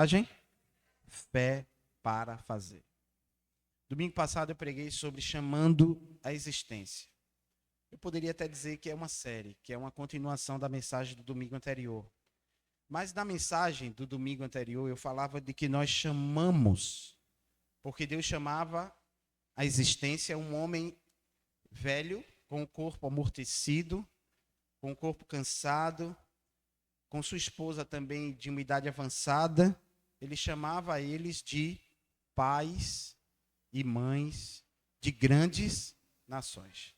mensagem? Fé para fazer. Domingo passado eu preguei sobre chamando a existência. Eu poderia até dizer que é uma série, que é uma continuação da mensagem do domingo anterior. Mas na mensagem do domingo anterior eu falava de que nós chamamos, porque Deus chamava a existência um homem velho, com o corpo amortecido, com o corpo cansado, com sua esposa também de uma idade avançada. Ele chamava eles de pais e mães de grandes nações.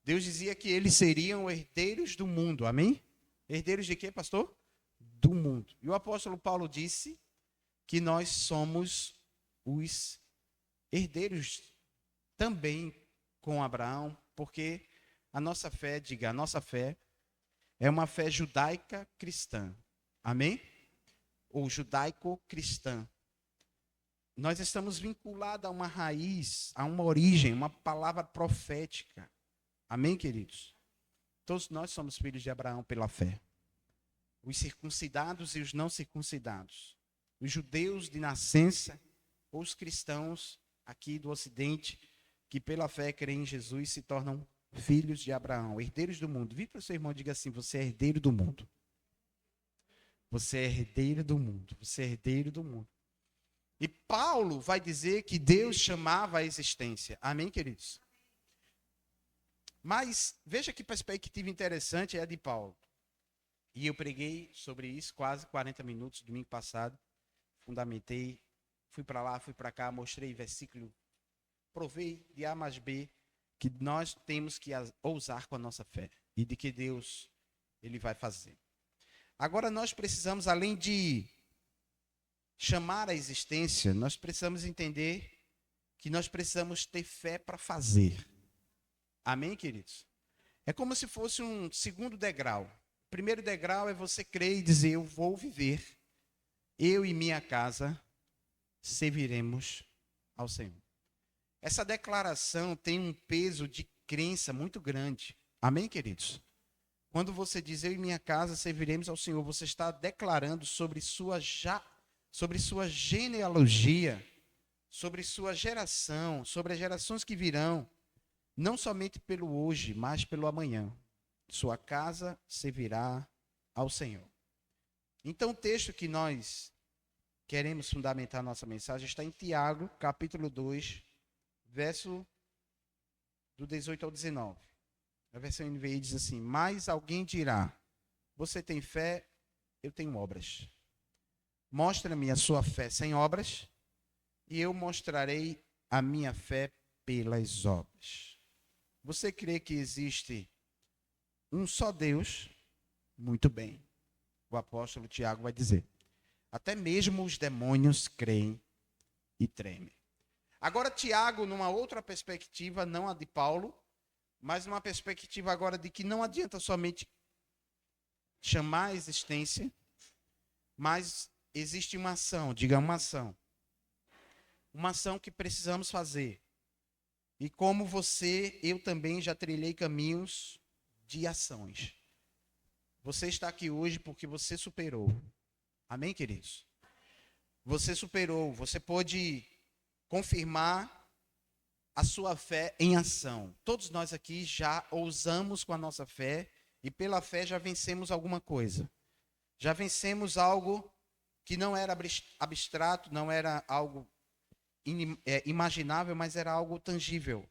Deus dizia que eles seriam herdeiros do mundo, amém? Herdeiros de quê, pastor? Do mundo. E o apóstolo Paulo disse que nós somos os herdeiros também com Abraão, porque a nossa fé, diga, a nossa fé é uma fé judaica cristã, amém? Ou judaico-cristã. Nós estamos vinculados a uma raiz, a uma origem, uma palavra profética. Amém, queridos? Todos nós somos filhos de Abraão pela fé. Os circuncidados e os não circuncidados. Os judeus de nascença, ou os cristãos aqui do Ocidente, que pela fé creem em Jesus, se tornam filhos de Abraão, herdeiros do mundo. Vire para o seu irmão e diga assim: você é herdeiro do mundo. Você é herdeiro do mundo. Você é herdeiro do mundo. E Paulo vai dizer que Deus chamava a existência. Amém, queridos? Mas veja que perspectiva interessante é a de Paulo. E eu preguei sobre isso quase 40 minutos domingo passado. Fundamentei, fui para lá, fui para cá, mostrei versículo, provei de A mais B que nós temos que ousar com a nossa fé e de que Deus ele vai fazer. Agora nós precisamos, além de chamar a existência, nós precisamos entender que nós precisamos ter fé para fazer. Amém, queridos? É como se fosse um segundo degrau. O primeiro degrau é você crer e dizer: eu vou viver, eu e minha casa serviremos ao Senhor. Essa declaração tem um peso de crença muito grande. Amém, queridos? Quando você diz: eu e minha casa serviremos ao Senhor, você está declarando sobre sua genealogia, sobre sua geração, sobre as gerações que virão, não somente pelo hoje, mas pelo amanhã. Sua casa servirá ao Senhor. Então, o texto que nós queremos fundamentar nossa mensagem está em Tiago, capítulo 2, verso do 18 ao 19. A versão NVI diz assim: mas alguém dirá: você tem fé, eu tenho obras. Mostra-me a sua fé sem obras, e eu mostrarei a minha fé pelas obras. Você crê que existe um só Deus? Muito bem. O apóstolo Tiago vai dizer: até mesmo os demônios creem e tremem. Agora, Tiago, numa outra perspectiva, não a de Paulo, mas numa perspectiva agora de que não adianta somente chamar a existência, mas existe uma ação, diga uma ação. Uma ação que precisamos fazer. E como você, eu também já trilhei caminhos de ações. Você está aqui hoje porque você superou. Amém, queridos? Você superou, você pôde confirmar a sua fé em ação. Todos nós aqui já ousamos com a nossa fé e pela fé já vencemos alguma coisa. Já vencemos algo que não era abstrato, não era algo imaginável, mas era algo tangível.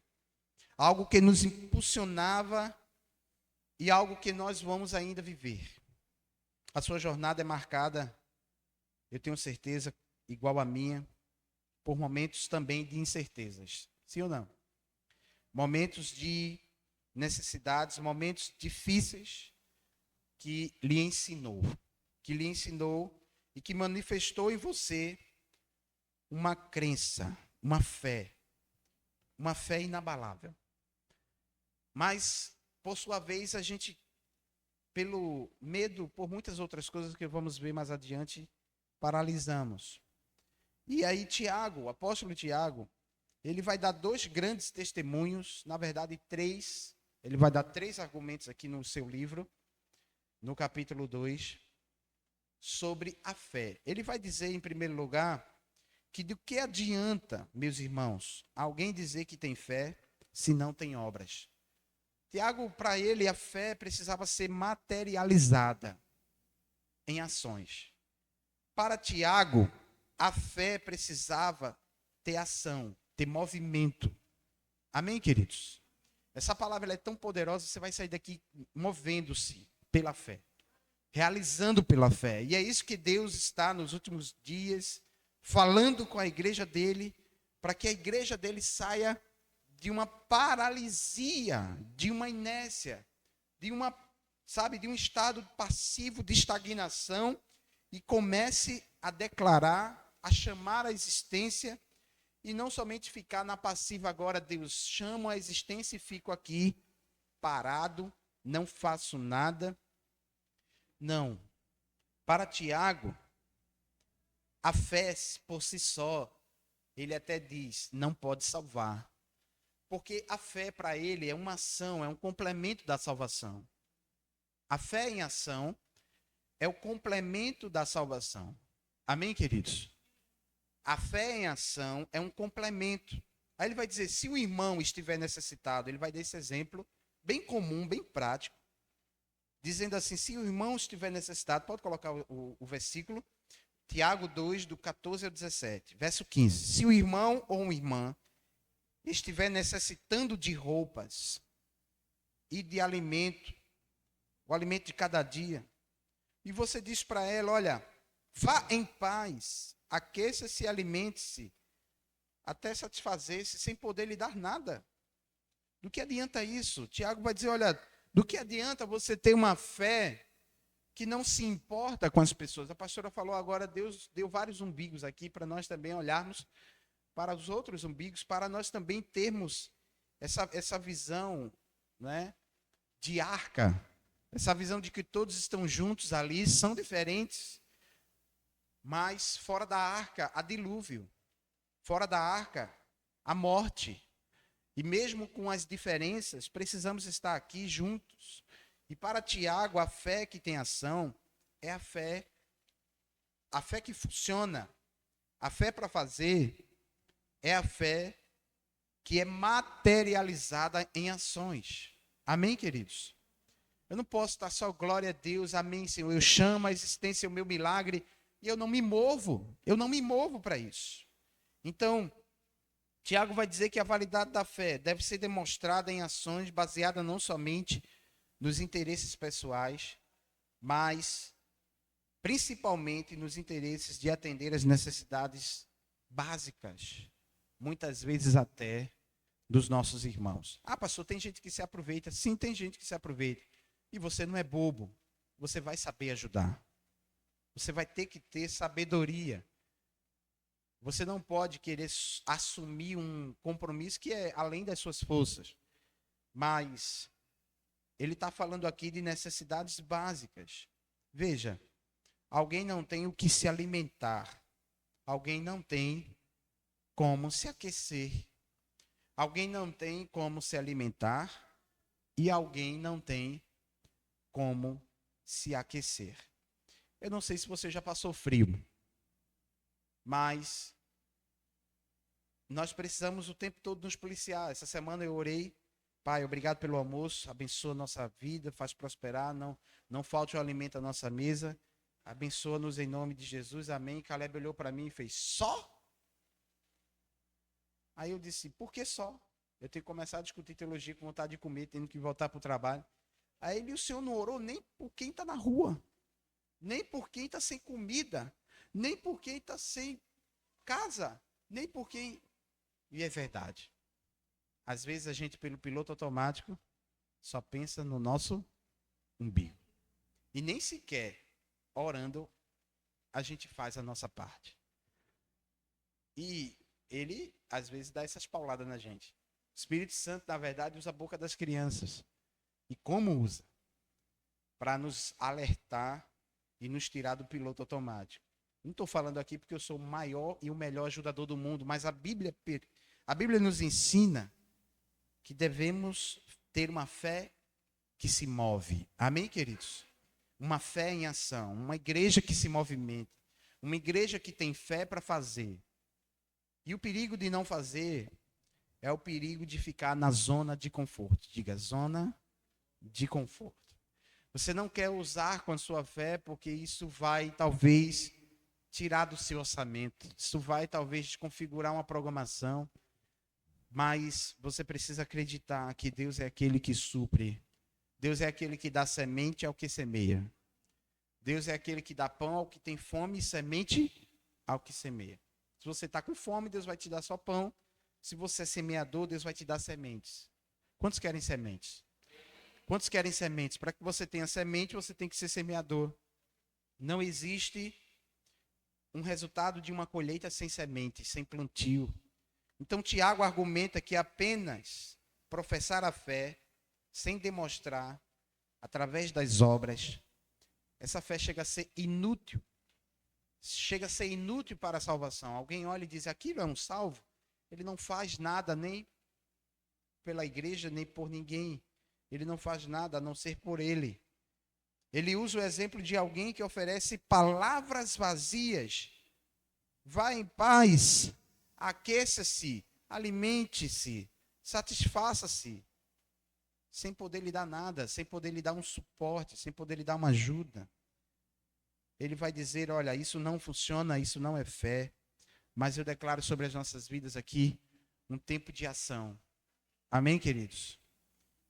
Algo que nos impulsionava e algo que nós vamos ainda viver. A sua jornada é marcada, eu tenho certeza, igual a minha, por momentos também de incertezas. Sim ou não? Momentos de necessidades, momentos difíceis que lhe ensinou e que manifestou em você uma crença, uma fé inabalável. Mas, por sua vez, a gente, pelo medo, por muitas outras coisas que vamos ver mais adiante, paralisamos. E aí Tiago, o apóstolo Tiago, ele vai dar dois grandes testemunhos, na verdade três. Ele vai dar três argumentos aqui no seu livro, no capítulo 2, sobre a fé. Ele vai dizer, em primeiro lugar, que do que adianta, meus irmãos, alguém dizer que tem fé se não tem obras? Tiago, para ele, a fé precisava ser materializada em ações. Para Tiago, a fé precisava ter ação, ter movimento. Amém, queridos? Essa palavra ela é tão poderosa, você vai sair daqui movendo-se pela fé, realizando pela fé. E é isso que Deus está nos últimos dias falando com a igreja dele, para que a igreja dele saia de uma paralisia, de uma inércia, de um estado passivo de estagnação e comece a declarar, a chamar a existência e não somente ficar na passiva agora, Deus chama a existência e fico aqui parado, não faço nada. Não. Para Tiago, a fé por si só, ele até diz, não pode salvar. Porque a fé para ele é uma ação, é um complemento da salvação. A fé em ação é o complemento da salvação. Amém, queridos? A fé em ação é um complemento. Aí ele vai dizer, se o irmão estiver necessitado, ele vai dar esse exemplo bem comum, bem prático, dizendo assim, se o irmão estiver necessitado, pode colocar o versículo, Tiago 2, do 14 ao 17, verso 15. Se o irmão ou uma irmã estiver necessitando de roupas e de alimento, o alimento de cada dia, e você diz para ela, olha, vá em paz, aqueça-se e alimente-se, até satisfazer-se, sem poder lhe dar nada. Do que adianta isso? Tiago vai dizer, olha, do que adianta você ter uma fé que não se importa com as pessoas? A pastora falou agora, Deus deu vários umbigos aqui para nós também olharmos para os outros umbigos, para nós também termos essa visão, né, de arca, essa visão de que todos estão juntos ali, são diferentes, mas fora da arca há dilúvio, fora da arca há morte. E mesmo com as diferenças, precisamos estar aqui juntos. E para Tiago, a fé que tem ação é a fé que funciona. A fé para fazer é a fé que é materializada em ações. Amém, queridos? Eu não posso estar só glória a Deus, amém, Senhor. Eu chamo a existência o meu milagre e eu não me movo. Eu não me movo para isso. Então, Tiago vai dizer que a validade da fé deve ser demonstrada em ações baseadas não somente nos interesses pessoais, mas principalmente nos interesses de atender as necessidades básicas, muitas vezes até dos nossos irmãos. Ah, pastor, tem gente que se aproveita. Sim, tem gente que se aproveita. E você não é bobo. Você vai saber ajudar. Você vai ter que ter sabedoria. Você não pode querer assumir um compromisso que é além das suas forças. Mas ele está falando aqui de necessidades básicas. Veja, alguém não tem o que se alimentar. Alguém não tem como se aquecer. Alguém não tem como se alimentar. E alguém não tem como se aquecer. Eu não sei se você já passou frio, mas nós precisamos o tempo todo nos policiar. Essa semana eu orei, Pai, obrigado pelo almoço, abençoa a nossa vida, faz prosperar, não falte o alimento à nossa mesa, abençoa-nos em nome de Jesus, amém. Caleb olhou para mim e fez, só? Aí eu disse, por que só? Eu tenho que começar a discutir teologia com vontade de comer, tendo que voltar para o trabalho. Aí ele, o Senhor não orou nem por quem está na rua, nem por quem está sem comida, nem por quem está sem casa, nem por quem... E é verdade. Às vezes a gente, pelo piloto automático, só pensa no nosso umbigo. E nem sequer, orando, a gente faz a nossa parte. E ele, às vezes, dá essas pauladas na gente. O Espírito Santo, na verdade, usa a boca das crianças. E como usa? Para nos alertar e nos tirar do piloto automático. Não estou falando aqui porque eu sou o maior e o melhor ajudador do mundo, mas a Bíblia nos ensina que devemos ter uma fé que se move. Amém, queridos? uma fé em ação, uma igreja que se movimenta, uma igreja que tem fé para fazer. E o perigo de não fazer é o perigo de ficar na zona de conforto. Diga, zona de conforto. Você não quer usar com a sua fé porque isso vai, talvez, tirar do seu orçamento. Isso vai, talvez, desconfigurar uma programação. Mas você precisa acreditar que Deus é aquele que supre. Deus é aquele que dá semente ao que semeia. Deus é aquele que dá pão ao que tem fome e semente ao que semeia. Se você está com fome, Deus vai te dar só pão. Se você é semeador, Deus vai te dar sementes. Quantos querem sementes? Quantos querem sementes? Para que você tenha semente, você tem que ser semeador. Não existe um resultado de uma colheita sem semente, sem plantio. Então, Tiago argumenta que apenas professar a fé, sem demonstrar, através das obras, essa fé chega a ser inútil. Chega a ser inútil para a salvação. Alguém olha e diz, aquilo é um salvo? Ele não faz nada nem pela igreja, nem por ninguém. Ele não faz nada a não ser por ele. Ele usa o exemplo de alguém que oferece palavras vazias. Vá em paz, aqueça-se, alimente-se, satisfaça-se. Sem poder lhe dar nada, sem poder lhe dar um suporte, sem poder lhe dar uma ajuda. Ele vai dizer, olha, isso não funciona, isso não é fé. Mas eu declaro sobre as nossas vidas aqui um tempo de ação. Amém, queridos?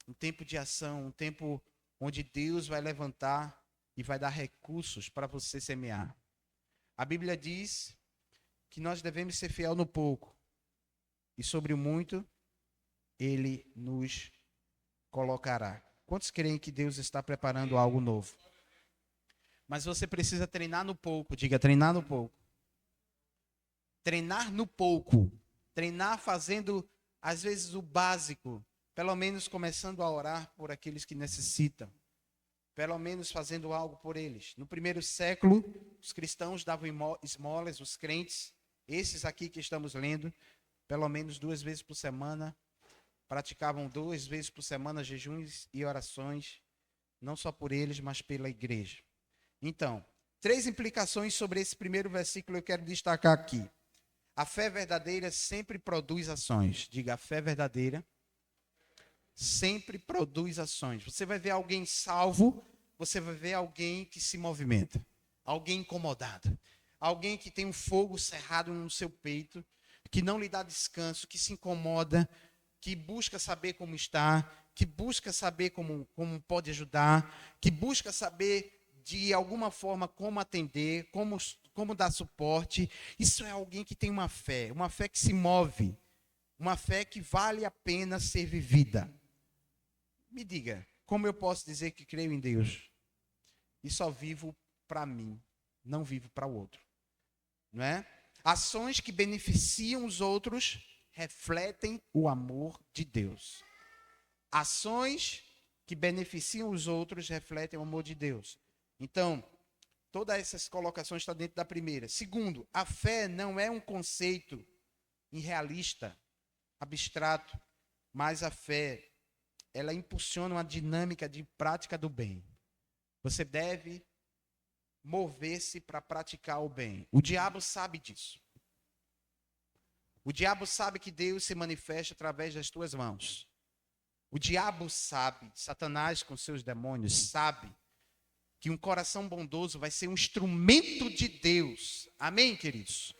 Um tempo de ação, um tempo onde Deus vai levantar e vai dar recursos para você semear. A Bíblia diz que nós devemos ser fiel no pouco. E sobre o muito, Ele nos colocará. Quantos creem que Deus está preparando algo novo? Mas você precisa treinar no pouco. Diga, treinar no pouco. Treinar no pouco. Treinar fazendo, às vezes, o básico. Pelo menos começando a orar por aqueles que necessitam. Pelo menos fazendo algo por eles. No primeiro século, os cristãos davam esmolas, os crentes, esses aqui que estamos lendo, pelo menos 2 vezes por semana, praticavam 2 vezes por semana jejuns e orações, não só por eles, mas pela igreja. Então, 3 implicações sobre esse primeiro versículo eu quero destacar aqui. A fé verdadeira sempre produz ações. Diga, a fé verdadeira sempre produz ações. Você vai ver alguém salvo, você vai ver alguém que se movimenta, alguém incomodado, alguém que tem um fogo cerrado no seu peito, que não lhe dá descanso, que se incomoda, que busca saber como está, que busca saber como pode ajudar, que busca saber de alguma forma como atender, como dar suporte. Isso é alguém que tem uma fé que se move, uma fé que vale a pena ser vivida. Me diga, como eu posso dizer que creio em Deus e só vivo para mim, não vivo para o outro? Não é? Ações que beneficiam os outros refletem o amor de Deus. Ações que beneficiam os outros refletem o amor de Deus. Então, todas essas colocações estão dentro da primeira. Segundo, a fé não é um conceito irrealista, abstrato, mas a fé, ela impulsiona uma dinâmica de prática do bem. Você deve mover-se para praticar o bem. O diabo sabe disso. O diabo sabe que Deus se manifesta através das tuas mãos. O diabo sabe, Satanás com seus demônios sabe que um coração bondoso vai ser um instrumento de Deus. Amém, queridos?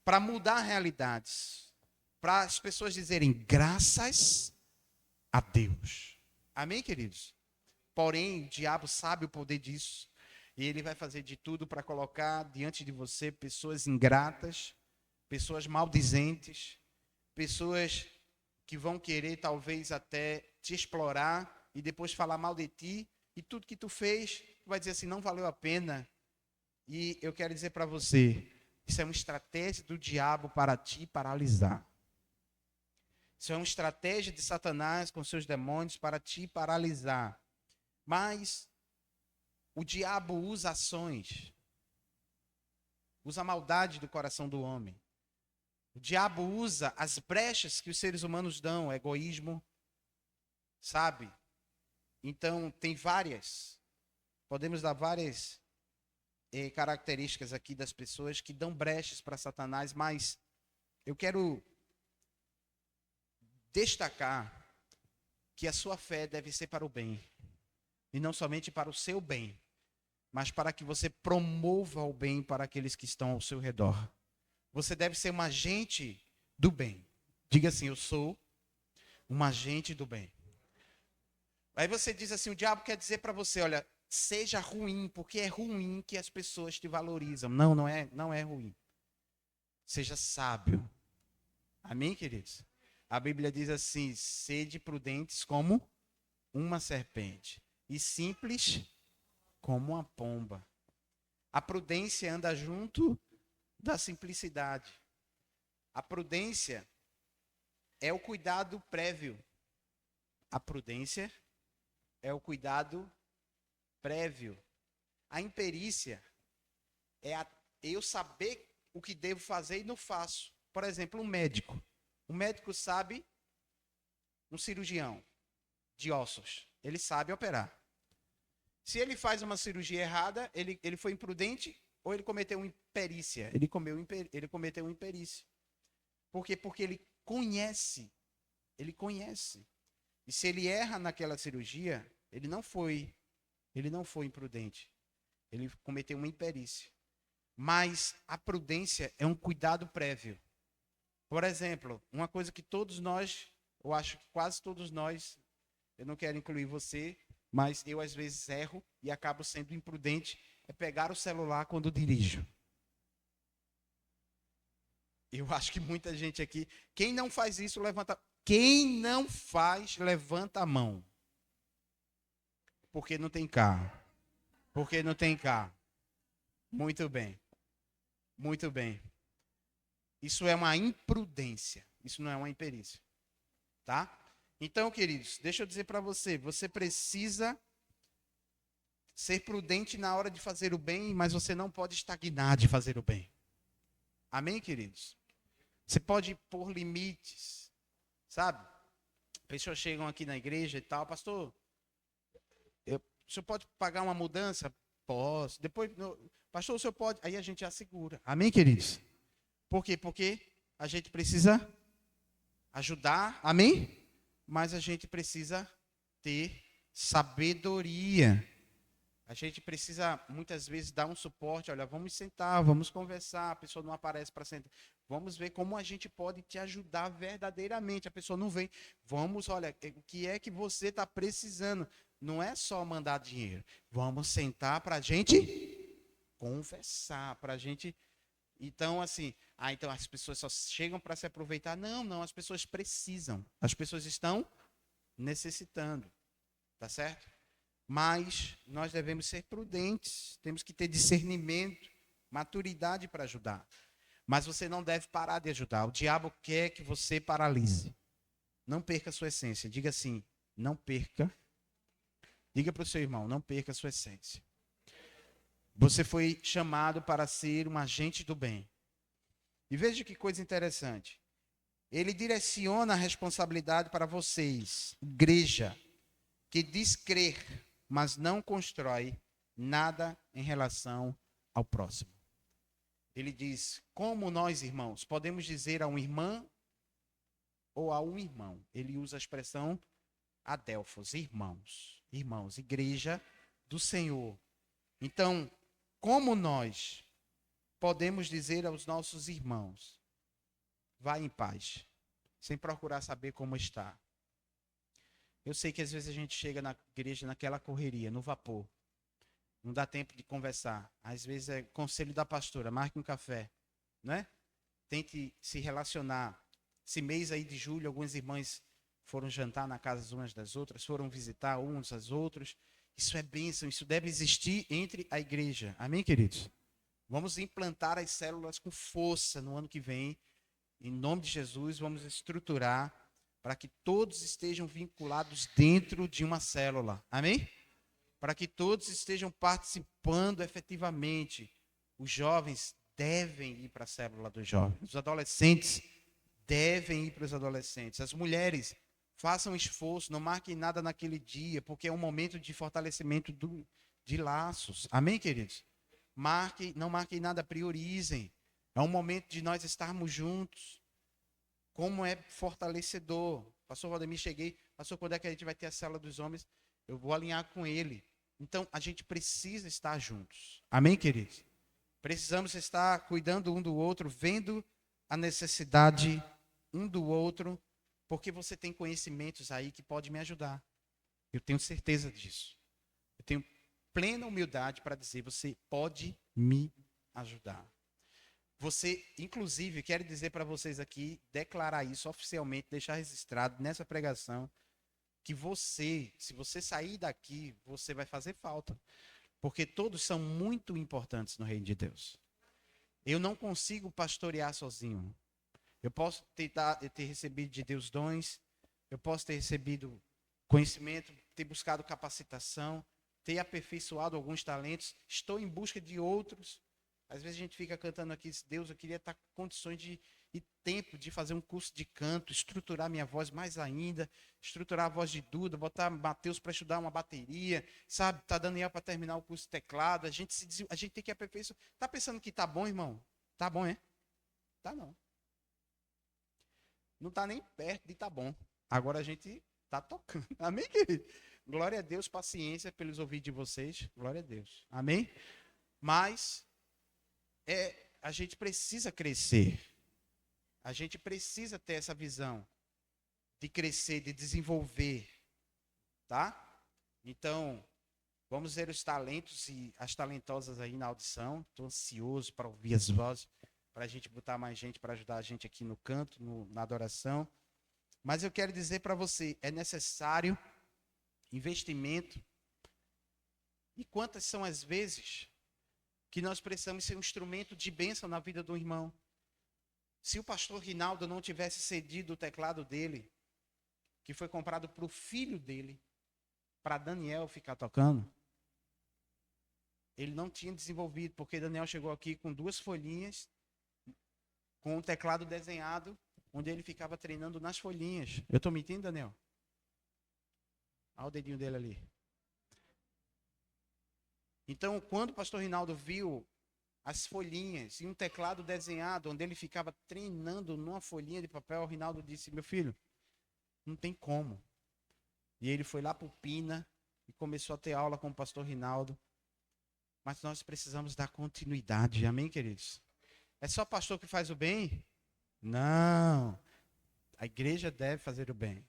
Para mudar realidades. Para as pessoas dizerem graças a Deus. Amém, queridos? Porém, o diabo sabe o poder disso. E ele vai fazer de tudo para colocar diante de você pessoas ingratas, pessoas maldizentes, pessoas que vão querer talvez até te explorar e depois falar mal de ti. E tudo que tu fez, tu vai dizer assim, não valeu a pena. E eu quero dizer para você, isso é uma estratégia do diabo para te paralisar. Isso é uma estratégia de Satanás com seus demônios para te paralisar. Mas o diabo usa ações, usa a maldade do coração do homem. O diabo usa as brechas que os seres humanos dão, egoísmo, sabe? Então, tem várias. podemos dar várias características aqui das pessoas que dão brechas para Satanás, mas eu quero destacar que a sua fé deve ser para o bem, e não somente para o seu bem, mas para que você promova o bem para aqueles que estão ao seu redor. Você deve ser um agente do bem. Diga assim: eu sou um agente do bem. Aí você diz assim: o diabo quer dizer para você, olha, seja ruim, porque é ruim que as pessoas te valorizam. Não, não é ruim. Seja sábio. Amém, queridos? A Bíblia diz assim: sede prudentes como uma serpente e simples como uma pomba. A prudência anda junto da simplicidade. A prudência é o cuidado prévio. A prudência é o cuidado prévio. A imperícia é eu saber o que devo fazer e não faço. Por exemplo, um médico. O médico sabe, um cirurgião de ossos, ele sabe operar. Se ele faz uma cirurgia errada, ele foi imprudente ou ele cometeu uma imperícia? Ele cometeu uma imperícia. Por quê? Porque ele conhece. Ele conhece. E se ele erra naquela cirurgia, ele não foi imprudente. Ele cometeu uma imperícia. Mas a prudência é um cuidado prévio. Por exemplo, uma coisa que todos nós, eu acho que quase todos nós, eu não quero incluir você, mas eu às vezes erro e acabo sendo imprudente, é pegar o celular quando dirijo. Eu acho que muita gente aqui, quem não faz isso, levanta. Quem não faz, levanta a mão. Porque não tem carro. Porque não tem carro. Muito bem. Muito bem. Isso é uma imprudência. Isso não é uma imperícia. Tá? Então, queridos, deixa eu dizer para você, você precisa ser prudente na hora de fazer o bem, mas você não pode estagnar de fazer o bem. Amém, queridos? Você pode pôr limites, sabe? Pessoas chegam aqui na igreja e tal, pastor, o senhor pode pagar uma mudança? Posso. Depois, pastor, o senhor pode? Aí a gente já segura. Amém, queridos? Por quê? Porque a gente precisa ajudar, amém? Mas a gente precisa ter sabedoria. A gente precisa, muitas vezes, dar um suporte. Olha, vamos sentar, vamos conversar. A pessoa não aparece para sentar. Vamos ver como a gente pode te ajudar verdadeiramente. A pessoa não vem. Vamos, olha, o que é que você está precisando? Não é só mandar dinheiro. Vamos sentar para a gente conversar, para a gente... Então, assim, então as pessoas só chegam para se aproveitar. Não, as pessoas precisam. As pessoas estão necessitando. Tá certo? Mas nós devemos ser prudentes, temos que ter discernimento, maturidade para ajudar. Mas você não deve parar de ajudar. O diabo quer que você paralise. Não perca a sua essência. Diga assim, não perca. Diga para o seu irmão, não perca a sua essência. Você foi chamado para ser um agente do bem. E veja que coisa interessante. Ele direciona a responsabilidade para vocês, igreja, que diz crer, mas não constrói nada em relação ao próximo. Ele diz, como nós, irmãos, podemos dizer a uma irmã ou a um irmão. Ele usa a expressão adelphos, irmãos. Irmãos, igreja do Senhor. Então, como nós podemos dizer aos nossos irmãos, vá em paz, sem procurar saber como está. Eu sei que às vezes a gente chega na igreja naquela correria, no vapor. Não dá tempo de conversar. Às vezes é conselho da pastora, marque um café, né? Tente se relacionar. Esse mês aí de julho, algumas irmãs foram jantar na casa umas das outras, foram visitar uns aos outros. Isso é bênção, isso deve existir entre a igreja. Amém, queridos? Vamos implantar as células com força no ano que vem. Em nome de Jesus, vamos estruturar para que todos estejam vinculados dentro de uma célula. Amém? Para que todos estejam participando efetivamente. Os jovens devem ir para a célula dos jovens. Os adolescentes devem ir para os adolescentes. As mulheres façam esforço, não marquem nada naquele dia, porque é um momento de fortalecimento de laços. Amém, queridos? Não marquem nada, priorizem. É um momento de nós estarmos juntos. Como é fortalecedor. Pastor Valdemir, cheguei. Pastor, quando é que a gente vai ter a célula dos homens? Eu vou alinhar com ele. Então, a gente precisa estar juntos. Amém, queridos? Precisamos estar cuidando um do outro, vendo a necessidade um do outro, porque você tem conhecimentos aí que pode me ajudar. Eu tenho certeza disso. Eu tenho plena humildade para dizer, você pode me ajudar. Você, inclusive, quero dizer para vocês aqui, declarar isso oficialmente, deixar registrado nessa pregação, que você, se você sair daqui, você vai fazer falta. Porque todos são muito importantes no reino de Deus. Eu não consigo pastorear sozinho. Eu posso ter recebido de Deus dons, eu posso ter recebido conhecimento, ter buscado capacitação, ter aperfeiçoado alguns talentos, estou em busca de outros. Às vezes a gente fica cantando aqui, Deus, eu queria estar com condições e tempo de fazer um curso de canto, estruturar minha voz mais ainda, estruturar a voz de Duda, botar Mateus para estudar uma bateria, sabe? Tá Daniel para terminar o curso de teclado. A gente tem que aperfeiçoar. Tá pensando que tá bom, irmão? Tá bom, é? Tá não. Não tá nem perto de tá bom. Agora a gente tá tocando. Amém, querido? Glória a Deus, paciência pelos ouvidos de vocês. Glória a Deus. Amém? Mas a gente precisa crescer. A gente precisa ter essa visão de crescer, de desenvolver, tá? Então, vamos ver os talentos e as talentosas aí na audição. Estou ansioso para ouvir as vozes, para a gente botar mais gente para ajudar a gente aqui no canto, na adoração. Mas eu quero dizer para você, é necessário investimento. E quantas são as vezes que nós precisamos ser um instrumento de bênção na vida do irmão? Se o pastor Rinaldo não tivesse cedido o teclado dele, que foi comprado para o filho dele, para Daniel ficar tocando, ele não tinha desenvolvido, porque Daniel chegou aqui com 2 folhinhas, com um teclado desenhado, onde ele ficava treinando nas folhinhas. Eu estou mentindo, Daniel? Olha o dedinho dele ali. Então, quando o pastor Rinaldo viu as folhinhas e um teclado desenhado, onde ele ficava treinando numa folhinha de papel, o Rinaldo disse, meu filho, não tem como. E ele foi lá para o Pina e começou a ter aula com o pastor Rinaldo. Mas nós precisamos dar continuidade, amém, queridos? É só pastor que faz o bem? Não. A igreja deve fazer o bem.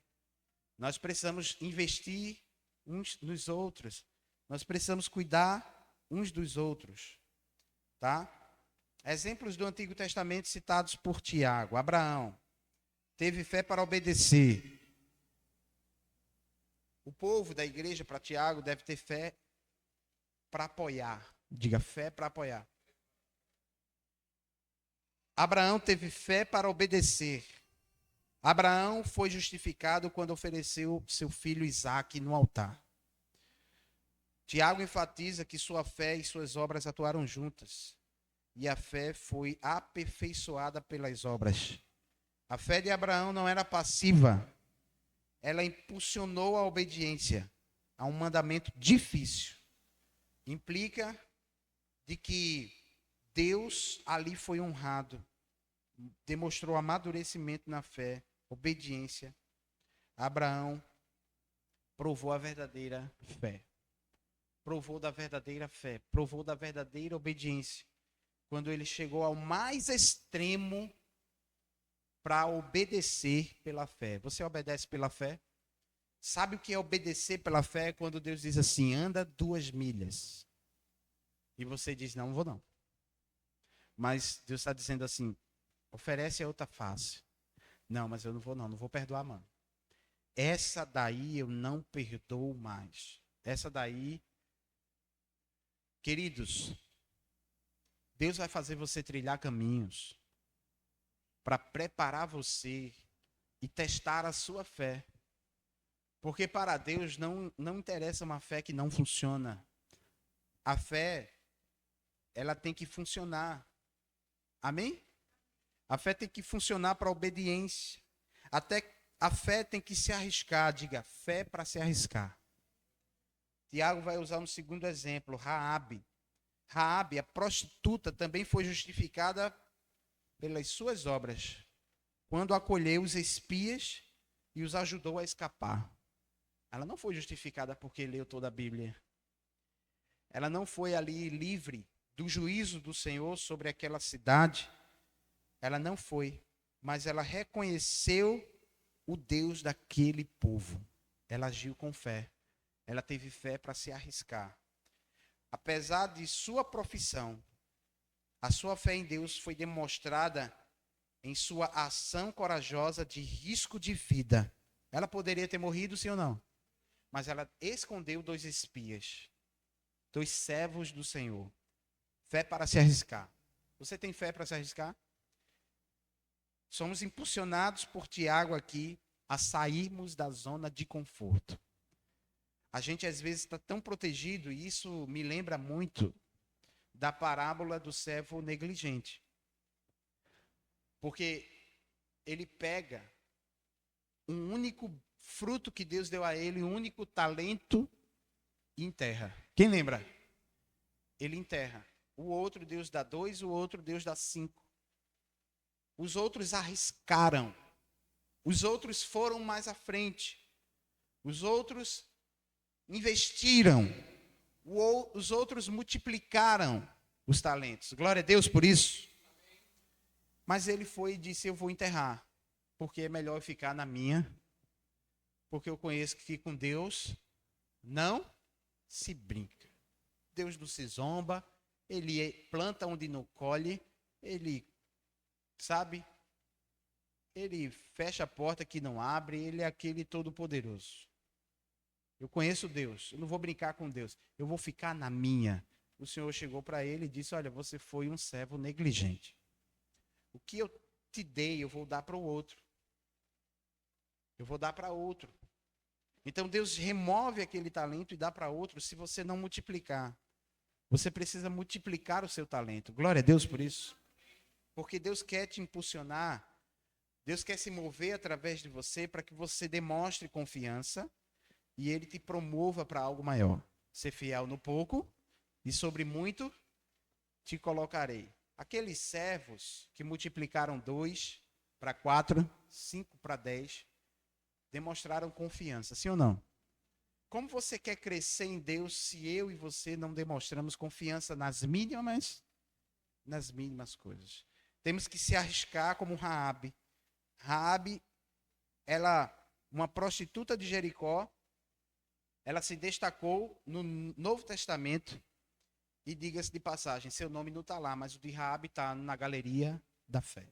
Nós precisamos investir uns nos outros. Nós precisamos cuidar uns dos outros. Tá? Exemplos do Antigo Testamento citados por Tiago. Abraão teve fé para obedecer. O povo da igreja, para Tiago, deve ter fé para apoiar. Diga, fé para apoiar. Abraão teve fé para obedecer. Abraão foi justificado quando ofereceu seu filho Isaque no altar. Tiago enfatiza que sua fé e suas obras atuaram juntas. E a fé foi aperfeiçoada pelas obras. A fé de Abraão não era passiva. Ela impulsionou a obediência a um mandamento difícil. Implica de que Deus ali foi honrado. Demonstrou amadurecimento na fé, obediência. Abraão provou a verdadeira fé. Provou da verdadeira fé. Provou da verdadeira obediência. Quando ele chegou ao mais extremo para obedecer pela fé. Você obedece pela fé? Sabe o que é obedecer pela fé? Quando Deus diz assim, anda 2 milhas. E você diz, não vou não. Mas Deus está dizendo assim, oferece a outra face. Não, mas eu não vou perdoar, mano. Essa daí eu não perdoo mais. Essa daí, queridos, Deus vai fazer você trilhar caminhos para preparar você e testar a sua fé. Porque para Deus não interessa uma fé que não funciona. A fé, ela tem que funcionar. Amém? A fé tem que funcionar para a obediência. Até a fé tem que se arriscar. Diga, fé para se arriscar. Tiago vai usar um segundo exemplo, Raabe. Raabe, a prostituta, também foi justificada pelas suas obras, quando acolheu os espias e os ajudou a escapar. Ela não foi justificada porque leu toda a Bíblia. Ela não foi ali livre do juízo do Senhor sobre aquela cidade. Ela não foi, mas ela reconheceu o Deus daquele povo. Ela agiu com fé. Ela teve fé para se arriscar. Apesar de sua profissão, a sua fé em Deus foi demonstrada em sua ação corajosa de risco de vida. Ela poderia ter morrido, sim ou não? Mas ela escondeu 2 espias, 2 servos do Senhor. Fé para se arriscar. Você tem fé para se arriscar? Somos impulsionados por Tiago aqui a sairmos da zona de conforto. A gente às vezes está tão protegido, e isso me lembra muito da parábola do servo negligente. Porque ele pega um único fruto que Deus deu a ele, um único talento, e enterra. Quem lembra? Ele enterra. O outro Deus dá 2, o outro Deus dá 5. Os outros arriscaram. Os outros foram mais à frente. Os outros investiram. Os outros multiplicaram os talentos. Glória a Deus por isso. Mas ele foi e disse: eu vou enterrar, porque é melhor ficar na minha, porque eu conheço que com Deus não se brinca. Deus não se zomba, ele planta onde não colhe, ele, sabe, ele fecha a porta que não abre, ele é aquele todo-poderoso. Eu conheço Deus, eu não vou brincar com Deus, eu vou ficar na minha. O Senhor chegou para ele e disse: olha, você foi um servo negligente. O que eu te dei, eu vou dar para o outro. Eu vou dar para outro. Então Deus remove aquele talento e dá para outro se você não multiplicar. Você precisa multiplicar o seu talento. Glória a Deus por isso. Porque Deus quer te impulsionar. Deus quer se mover através de você para que você demonstre confiança e Ele te promova para algo maior. Ser fiel no pouco e sobre muito te colocarei. Aqueles servos que multiplicaram 2 para 4, 5 para 10, demonstraram confiança, sim ou não? Como você quer crescer em Deus se eu e você não demonstramos confiança nas mínimas coisas? Temos que se arriscar como Raabe. Raabe, ela, uma prostituta de Jericó, ela se destacou no Novo Testamento. E diga-se de passagem, seu nome não está lá, mas o de Raabe está na galeria da fé.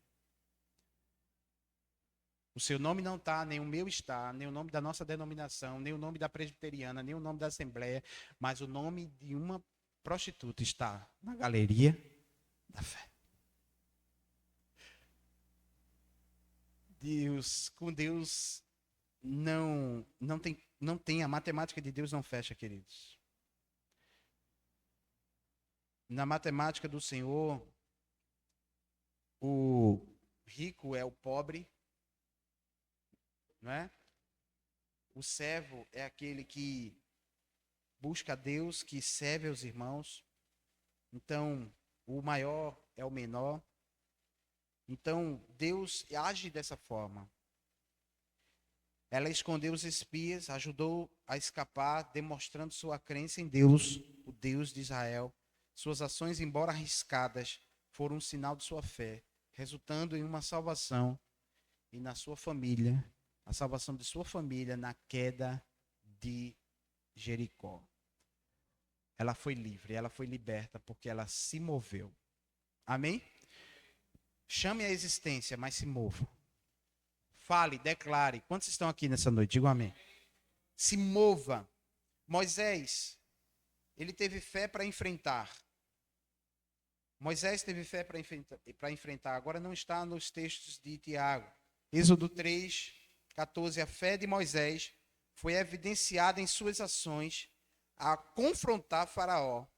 O seu nome não está, nem o meu está, nem o nome da nossa denominação, nem o nome da presbiteriana, nem o nome da Assembleia, mas o nome de uma prostituta está na galeria da fé. Com Deus não tem, a matemática de Deus não fecha, queridos. Na matemática do Senhor, o rico é o pobre, não é? O servo é aquele que busca a Deus, que serve aos irmãos. Então, o maior é o menor. Então, Deus age dessa forma. Ela escondeu os espias, ajudou a escapar, demonstrando sua crença em Deus, o Deus de Israel. Suas ações, embora arriscadas, foram um sinal de sua fé, resultando em uma salvação e na sua família, a salvação de sua família na queda de Jericó. Ela foi livre, ela foi liberta porque ela se moveu. Amém? Chame a existência, mas se mova. Fale, declare. Quantos estão aqui nessa noite? Digam amém. Se mova. Moisés, ele teve fé para enfrentar. Moisés teve fé para enfrentar. Agora não está nos textos de Tiago. Êxodo 3, 14. A fé de Moisés foi evidenciada em suas ações a confrontar Faraó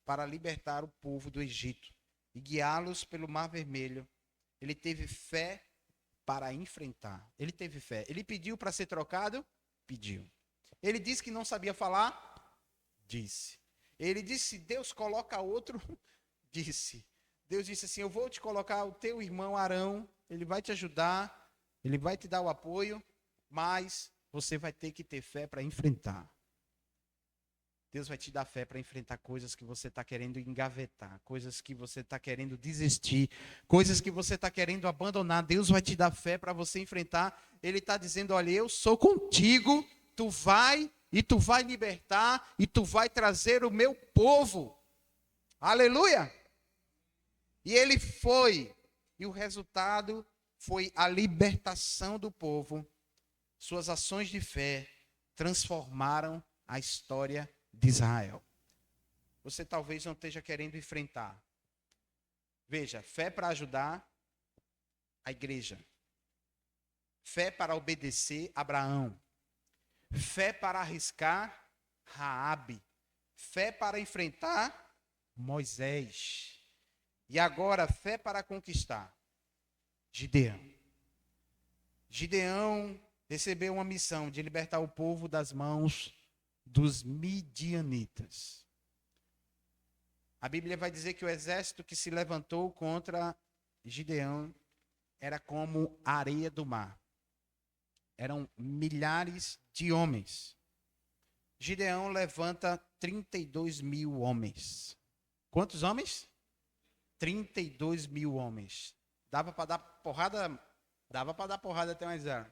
para libertar o povo do Egito e guiá-los pelo Mar Vermelho. Ele teve fé para enfrentar. Ele teve fé. Ele pediu para ser trocado? Pediu. Ele disse que não sabia falar? Disse. Ele disse, Deus coloca outro, disse. Deus disse assim, eu vou te colocar o teu irmão Arão, ele vai te ajudar, ele vai te dar o apoio, mas você vai ter que ter fé para enfrentar. Deus vai te dar fé para enfrentar coisas que você está querendo engavetar, coisas que você está querendo desistir, coisas que você está querendo abandonar. Deus vai te dar fé para você enfrentar. Ele está dizendo, olha, eu sou contigo, tu vai libertar e tu vai trazer o meu povo. Aleluia! E ele foi, e o resultado foi a libertação do povo. Suas ações de fé transformaram a história de Israel. Você talvez não esteja querendo enfrentar. Veja, fé para ajudar a igreja. Fé para obedecer Abraão. Fé para arriscar Raabe. Fé para enfrentar Moisés. E agora, fé para conquistar Gideão. Gideão recebeu uma missão de libertar o povo das mãos dos midianitas. A Bíblia vai dizer que o exército que se levantou contra Gideão era como a areia do mar. Eram milhares de homens. Gideão levanta 32 mil homens. Quantos homens? 32 mil homens. Dava para dar porrada? Dava para dar porrada até mais zero.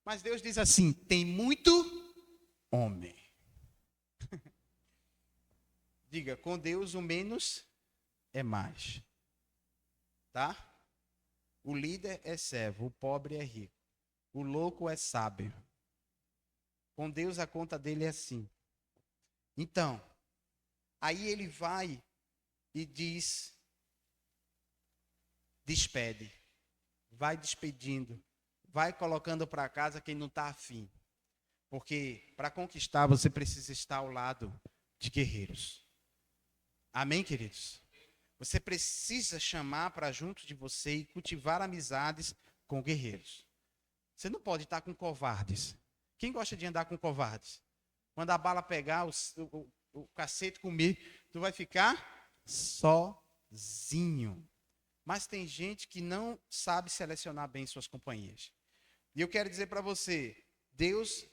Mas Deus diz assim, tem muito homem. Diga, com Deus o menos é mais. Tá? O líder é servo, o pobre é rico. O louco é sábio. Com Deus a conta dele é assim. Então, aí ele vai e diz, despede. Vai despedindo. Vai colocando para casa quem não está afim. Porque para conquistar você precisa estar ao lado de guerreiros. Amém, queridos? Você precisa chamar para junto de você e cultivar amizades com guerreiros. Você não pode estar com covardes. Quem gosta de andar com covardes? Quando a bala pegar, o cacete comer, tu vai ficar sozinho. Mas tem gente que não sabe selecionar bem suas companhias. E eu quero dizer para você, Deus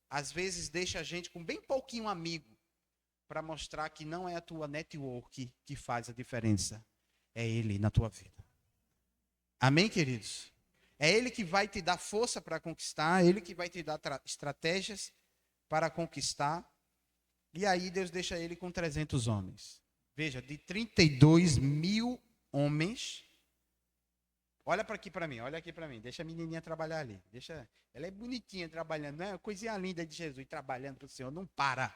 às vezes deixa a gente com bem pouquinho amigo para mostrar que não é a tua network que faz a diferença. É Ele na tua vida. Amém, queridos? É Ele que vai te dar força para conquistar, é Ele que vai te dar estratégias para conquistar. E aí Deus deixa ele com 300 homens. Veja, de 32 mil homens. Olha para aqui para mim, olha aqui para mim. Deixa a menininha trabalhar ali. Deixa, ela é bonitinha trabalhando, não é? Coisinha linda de Jesus, trabalhando para o Senhor. Não para.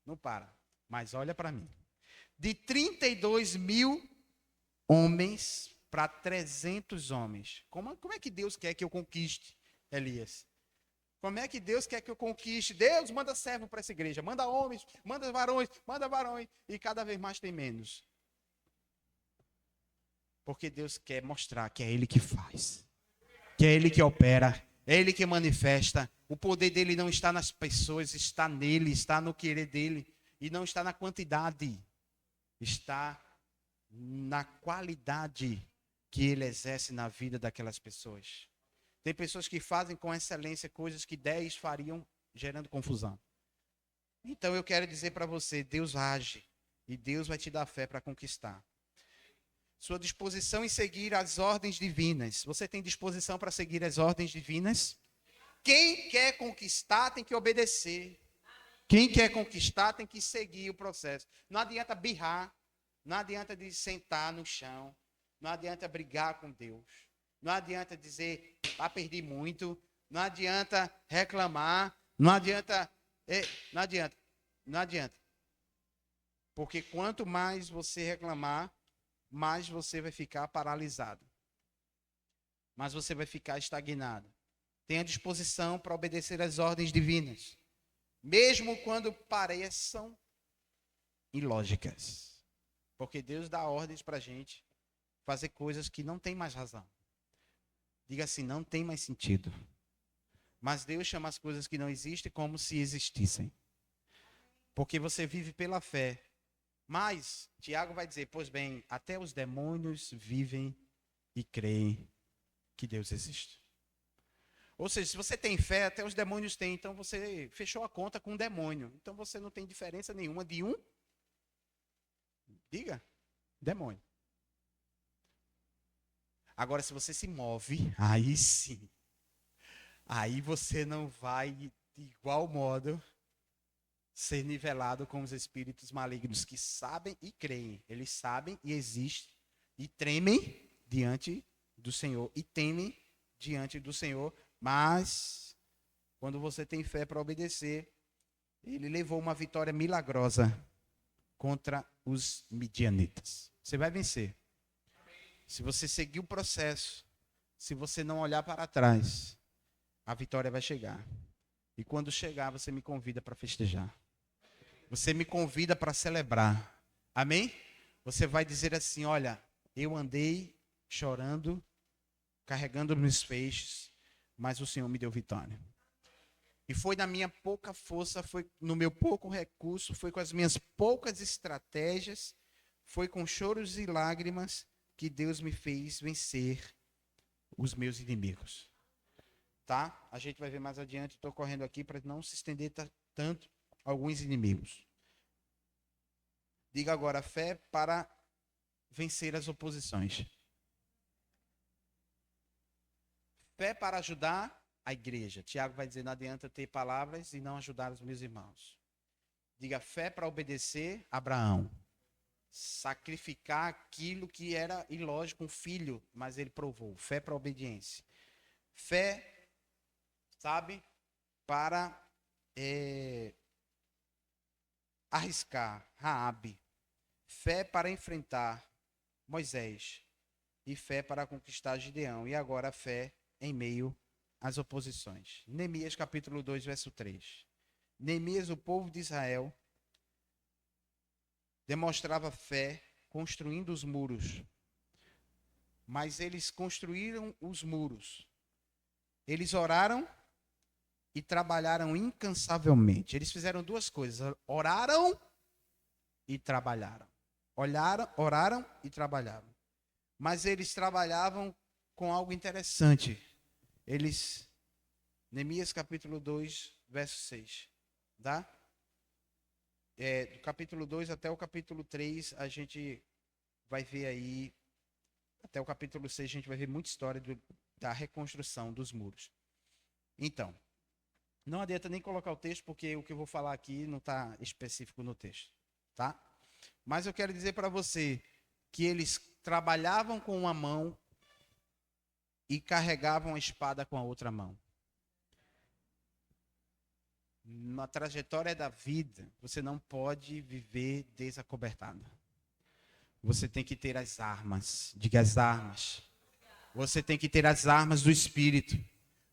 Não para. Mas olha para mim. De 32 mil homens para 300 homens. Como é que Deus quer que eu conquiste, Elias? Como é que Deus quer que eu conquiste? Deus manda servo para essa igreja. Manda homens, manda varões. E cada vez mais tem menos. Porque Deus quer mostrar que é Ele que faz. Que é Ele que opera. É Ele que manifesta. O poder dele não está nas pessoas, está nele, está no querer dele. E não está na quantidade. Está na qualidade que ele exerce na vida daquelas pessoas. Tem pessoas que fazem com excelência coisas que 10 fariam, gerando confusão. Então eu quero dizer para você, Deus age. E Deus vai te dar fé para conquistar. Sua disposição em seguir as ordens divinas. Você tem disposição para seguir as ordens divinas? Quem quer conquistar tem que obedecer. Quem quer conquistar tem que seguir o processo. Não adianta birrar. Não adianta de sentar no chão. Não adianta brigar com Deus. Não adianta dizer, perdi muito. Não adianta reclamar. Não adianta. Não adianta. Porque quanto mais você reclamar, mais você vai ficar paralisado. Mas você vai ficar estagnado. Tenha disposição para obedecer às ordens divinas. Mesmo quando pareçam ilógicas. Porque Deus dá ordens para a gente fazer coisas que não tem mais razão. Diga assim, não tem mais sentido. Mas Deus chama as coisas que não existem como se existissem. Porque você vive pela fé. Mas, Tiago vai dizer, pois bem, até os demônios vivem e creem que Deus existe. Ou seja, se você tem fé, até os demônios têm. Então você fechou a conta com um demônio. Então você não tem diferença nenhuma de um, diga, demônio. Agora, se você se move, aí sim. Aí você não vai, de igual modo, ser nivelado com os espíritos malignos que sabem e creem. Eles sabem e existem e tremem diante do Senhor. E temem diante do Senhor. Mas, quando você tem fé para obedecer, ele levou uma vitória milagrosa contra os midianitas. Você vai vencer. Se você seguir o processo, se você não olhar para trás, a vitória vai chegar. E quando chegar, você me convida para festejar. Você me convida para celebrar. Amém? Você vai dizer assim, olha, eu andei chorando, carregando meus feixes, mas o Senhor me deu vitória. E foi na minha pouca força, foi no meu pouco recurso, foi com as minhas poucas estratégias, foi com choros e lágrimas que Deus me fez vencer os meus inimigos. Tá? A gente vai ver mais adiante, estou correndo aqui para não se estender tanto alguns inimigos. Diga agora, fé para vencer as oposições. Fé para ajudar a igreja. Tiago vai dizer, não adianta ter palavras e não ajudar os meus irmãos. Diga, fé para obedecer Abraão. Sacrificar aquilo que era ilógico, um filho, mas ele provou. Fé para obediência. Fé, sabe, para arriscar, Raabe. Fé para enfrentar Moisés. E fé para conquistar Gideão. E agora a fé em meio às oposições. Neemias capítulo 2, verso 3. Neemias, o povo de Israel, demonstrava fé construindo os muros. Mas eles construíram os muros. Eles oraram e trabalharam incansavelmente. Eles fizeram duas coisas: oraram e trabalharam. Oraram e trabalharam. Mas eles trabalhavam com algo interessante. Neemias capítulo 2, verso 6. Tá? Do capítulo 2 até o capítulo 3, a gente vai ver aí, até o capítulo 6, a gente vai ver muita história da reconstrução dos muros. Então, não adianta nem colocar o texto, porque o que eu vou falar aqui não está específico no texto, tá? Mas eu quero dizer para você que eles trabalhavam com uma mão e carregavam a espada com a outra mão. Na trajetória da vida, você não pode viver desacobertado. Você tem que ter as armas. Diga as armas. Você tem que ter as armas do Espírito.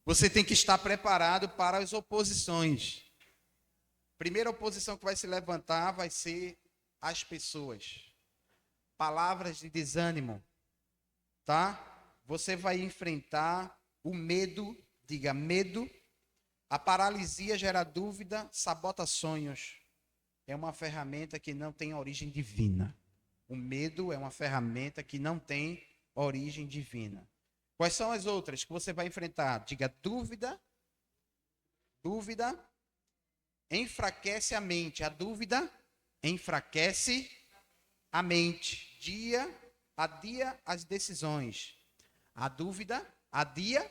Você tem que estar preparado para as oposições. Primeira oposição que vai se levantar vai ser as pessoas. Palavras de desânimo. Tá? Você vai enfrentar o medo. Diga medo. A paralisia gera dúvida, sabota sonhos. É uma ferramenta que não tem origem divina. O medo é uma ferramenta que não tem origem divina. Quais são as outras que você vai enfrentar? Diga dúvida. Dúvida enfraquece a mente. A dúvida enfraquece a mente. Adia as decisões. A dúvida adia,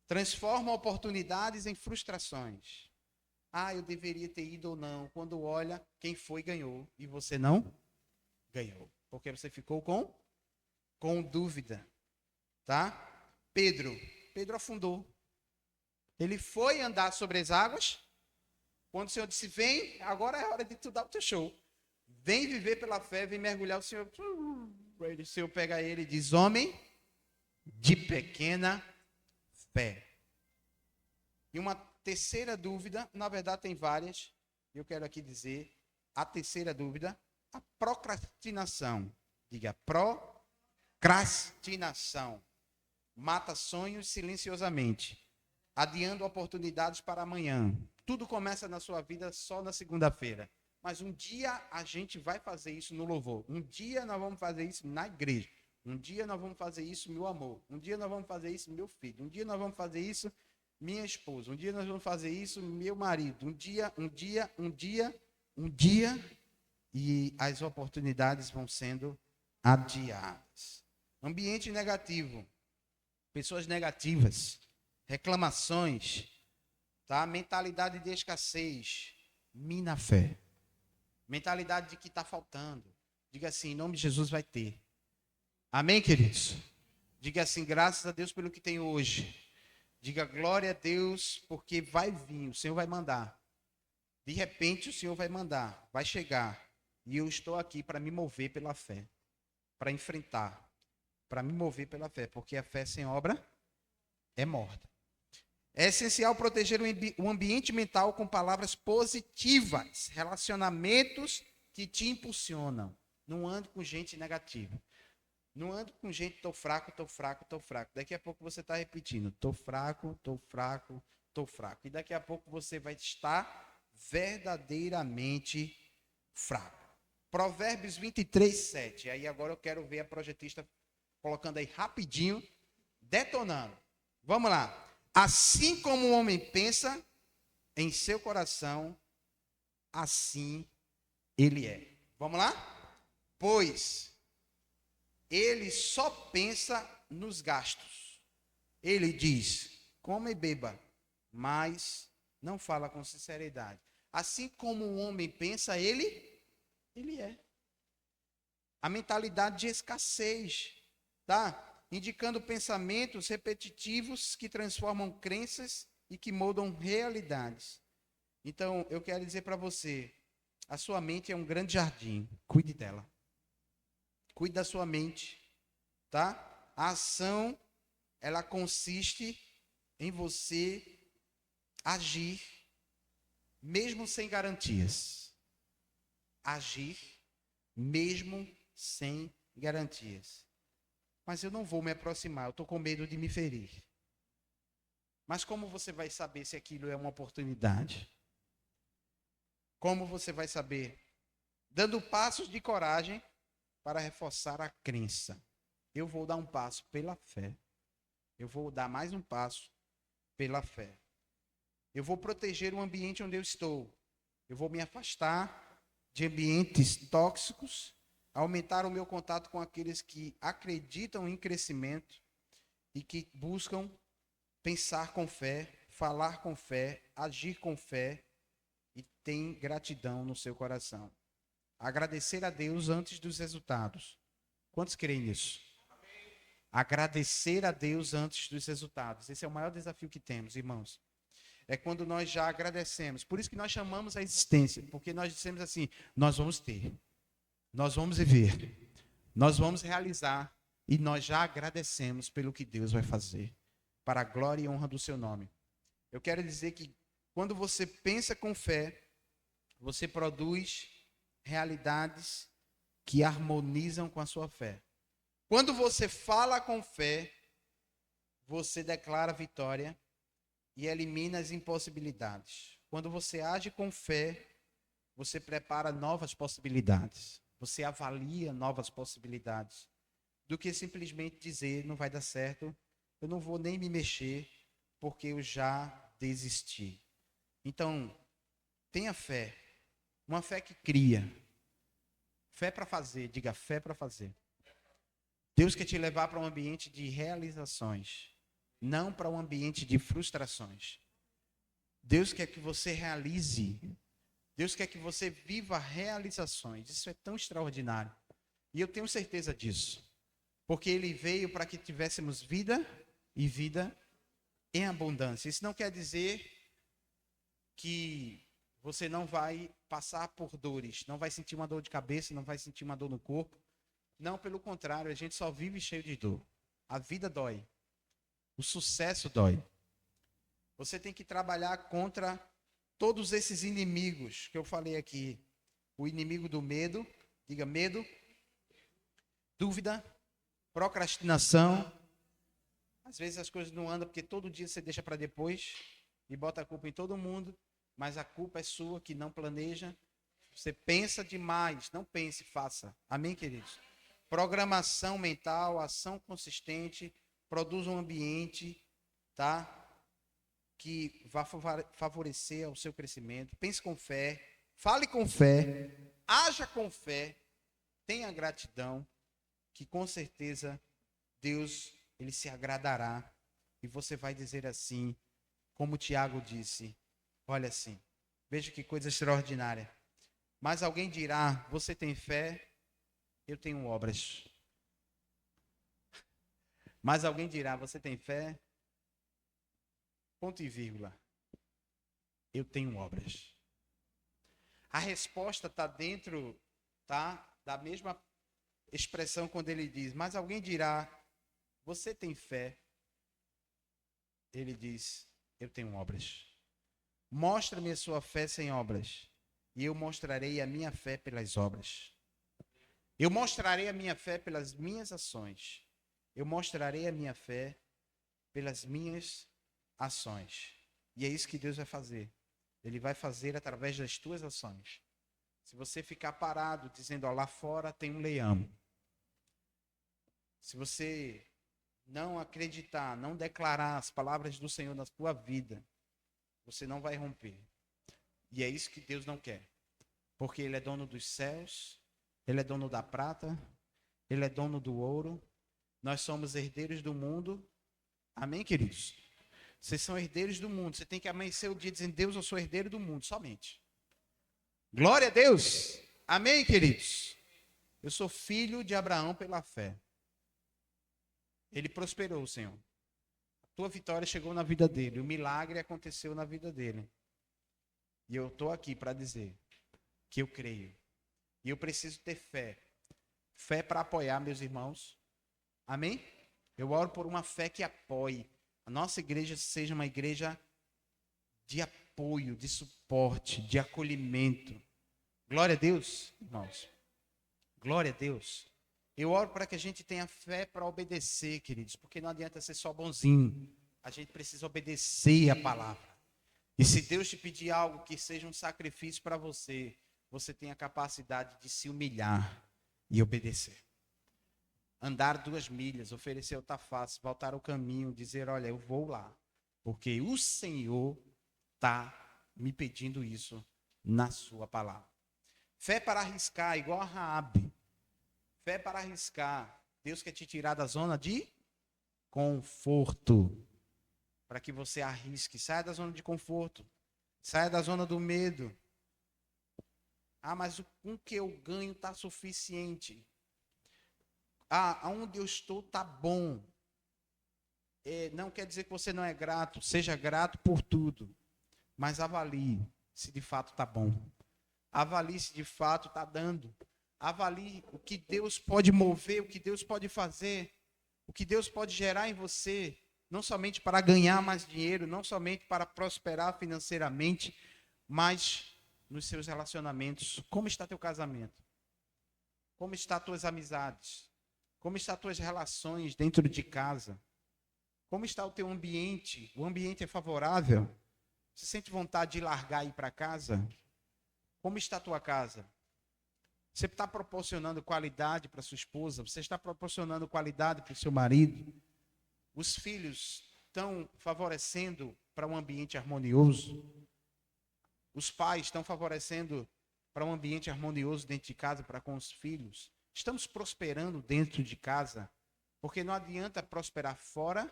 transforma oportunidades em frustrações. Ah, eu deveria ter ido ou não. Quando olha, quem foi ganhou e você não ganhou. Porque você ficou com dúvida. Tá? Pedro afundou. Ele foi andar sobre as águas. Quando o Senhor disse, vem, agora é hora de tu dar o teu show. Vem viver pela fé, vem mergulhar. O Senhor pega ele e diz, homem de pequena fé. E uma terceira dúvida, na verdade tem várias, eu quero aqui dizer, a terceira dúvida, a procrastinação. Diga, procrastinação. Mata sonhos silenciosamente. adiando oportunidades para amanhã. Tudo começa na sua vida só na segunda-feira. Mas um dia a gente vai fazer isso no louvor. Um dia nós vamos fazer isso na igreja. Um dia nós vamos fazer isso, meu amor. Um dia nós vamos fazer isso, meu filho. Um dia nós vamos fazer isso, minha esposa. Um dia nós vamos fazer isso, meu marido. Um dia. E as oportunidades vão sendo adiadas. Ambiente negativo. Pessoas negativas. Reclamações. Tá? Mentalidade de escassez. Mina fé. Mentalidade de que está faltando. Diga assim, em nome de Jesus vai ter. Amém, queridos? Diga assim, graças a Deus pelo que tem hoje. Diga glória a Deus, porque vai vir, o Senhor vai mandar. De repente o Senhor vai mandar, vai chegar. E eu estou aqui para me mover pela fé. Para enfrentar. Para me mover pela fé. Porque a fé sem obra é morta. É essencial proteger o ambiente mental com palavras positivas. Relacionamentos que te impulsionam. Não ande com gente negativa. Não ando com gente, tô fraco. Daqui a pouco você está repetindo, tô fraco. E daqui a pouco você vai estar verdadeiramente fraco. Provérbios 23, 7. Aí agora eu quero ver a projetista colocando aí rapidinho, detonando. Vamos lá. Assim como o homem pensa em seu coração, assim ele é. Vamos lá? Pois ele só pensa nos gastos. Ele diz, coma e beba, mas não fala com sinceridade. Assim como o homem pensa, ele é. A mentalidade de escassez, tá? Indicando pensamentos repetitivos que transformam crenças e que moldam realidades. Então, eu quero dizer para você, a sua mente é um grande jardim, cuide dela. Cuide da sua mente, tá? A ação, ela consiste em você agir, mesmo sem garantias. Agir, mesmo sem garantias. Mas eu não vou me aproximar, eu estou com medo de me ferir. Mas como você vai saber se aquilo é uma oportunidade? Como você vai saber? Dando passos de coragem para reforçar a crença. Eu vou dar um passo pela fé. Eu vou dar mais um passo pela fé. Eu vou proteger o ambiente onde eu estou. Eu vou me afastar de ambientes tóxicos, aumentar o meu contato com aqueles que acreditam em crescimento e que buscam pensar com fé, falar com fé, agir com fé e tem gratidão no seu coração. Agradecer a Deus antes dos resultados. Quantos creem nisso? Agradecer a Deus antes dos resultados. Esse é o maior desafio que temos, irmãos. É quando nós já agradecemos. Por isso que nós chamamos a existência. Porque nós dissemos assim, nós vamos ter. Nós vamos viver. Nós vamos realizar. E nós já agradecemos pelo que Deus vai fazer. Para a glória e honra do seu nome. Eu quero dizer que quando você pensa com fé, você produz realidades que harmonizam com a sua fé. Quando você fala com fé, você declara vitória e elimina as impossibilidades. Quando você age com fé, você prepara novas possibilidades. Você avalia novas possibilidades. Do que simplesmente dizer, não vai dar certo, eu não vou nem me mexer, porque eu já desisti. Então, tenha fé. Uma fé que cria. Fé para fazer, diga fé para fazer. Deus quer te levar para um ambiente de realizações, não para um ambiente de frustrações. Deus quer que você realize. Deus quer que você viva realizações. Isso é tão extraordinário. E eu tenho certeza disso. Porque Ele veio para que tivéssemos vida e vida em abundância. Isso não quer dizer que você não vai passar por dores, não vai sentir uma dor de cabeça, não vai sentir uma dor no corpo. Não, pelo contrário, a gente só vive cheio de dor. A vida dói. O sucesso dói. Você tem que trabalhar contra todos esses inimigos que eu falei aqui. O inimigo do medo, diga medo, dúvida, procrastinação, Às vezes as coisas não andam porque todo dia você deixa para depois e bota a culpa em todo mundo, mas a culpa é sua que não planeja. Você pensa demais, não pense, faça. Amém, queridos? Programação mental, ação consistente, produz um ambiente, tá? Que vai favorecer o seu crescimento. Pense com fé, fale com fé, haja com fé, tenha gratidão, que com certeza Deus, ele se agradará. E você vai dizer assim, como Tiago disse, olha assim, veja que coisa extraordinária. Mas alguém dirá, você tem fé, eu tenho obras. Mas alguém dirá, você tem fé, ponto e vírgula, eu tenho obras. A resposta está dentro, tá, da mesma expressão quando ele diz, mas alguém dirá, você tem fé, ele diz, eu tenho obras. Mostra-me a sua fé sem obras, e eu mostrarei a minha fé pelas obras. Eu mostrarei a minha fé pelas minhas ações. Eu mostrarei a minha fé pelas minhas ações. E é isso que Deus vai fazer. Ele vai fazer através das tuas ações. Se você ficar parado dizendo, ó, lá fora tem um leão. Se você não acreditar, não declarar as palavras do Senhor na sua vida, você não vai romper. E é isso que Deus não quer. Porque Ele é dono dos céus, Ele é dono da prata, Ele é dono do ouro. Nós somos herdeiros do mundo. Amém, queridos? Vocês são herdeiros do mundo. Você tem que amanhecer o dia dizendo, Deus, eu sou herdeiro do mundo, somente. Glória a Deus. Amém, queridos? Eu sou filho de Abraão pela fé. Ele prosperou, Senhor. A tua vitória chegou na vida dele. O milagre aconteceu na vida dele. E eu estou aqui para dizer que eu creio. E eu preciso ter fé. Fé para apoiar meus irmãos. Amém? Eu oro por uma fé que apoie. A nossa igreja seja uma igreja de apoio, de suporte, de acolhimento. Glória a Deus, irmãos. Glória a Deus. Eu oro para que a gente tenha fé para obedecer, queridos, porque não adianta ser só bonzinho. A gente precisa obedecer a palavra. E se Deus te pedir algo que seja um sacrifício para você, você tem a capacidade de se humilhar e obedecer. Andar 2 milhas, oferecer outra face, voltar ao caminho, dizer, olha, eu vou lá, porque o Senhor está me pedindo isso na sua palavra. Fé para arriscar, igual a Raabe. Fé para arriscar. Deus quer te tirar da zona de conforto, para que você arrisque. Saia da zona de conforto. Saia da zona do medo. Ah, mas com que eu ganho está suficiente. Ah, aonde eu estou está bom. Não quer dizer que você não é grato. Seja grato por tudo. Mas avalie se de fato está bom. Avalie se de fato está dando. Avalie o que Deus pode mover, o que Deus pode fazer, o que Deus pode gerar em você, não somente para ganhar mais dinheiro, não somente para prosperar financeiramente, mas nos seus relacionamentos. Como está teu casamento? Como estão tuas amizades? Como estão tuas relações dentro de casa? Como está o teu ambiente? O ambiente é favorável? Você sente vontade de largar e ir para casa? Como está a tua casa? Você está proporcionando qualidade para sua esposa? Você está proporcionando qualidade para o seu marido? Os filhos estão favorecendo para um ambiente harmonioso? Os pais estão favorecendo para um ambiente harmonioso dentro de casa para com os filhos? Estamos prosperando dentro de casa? Porque não adianta prosperar fora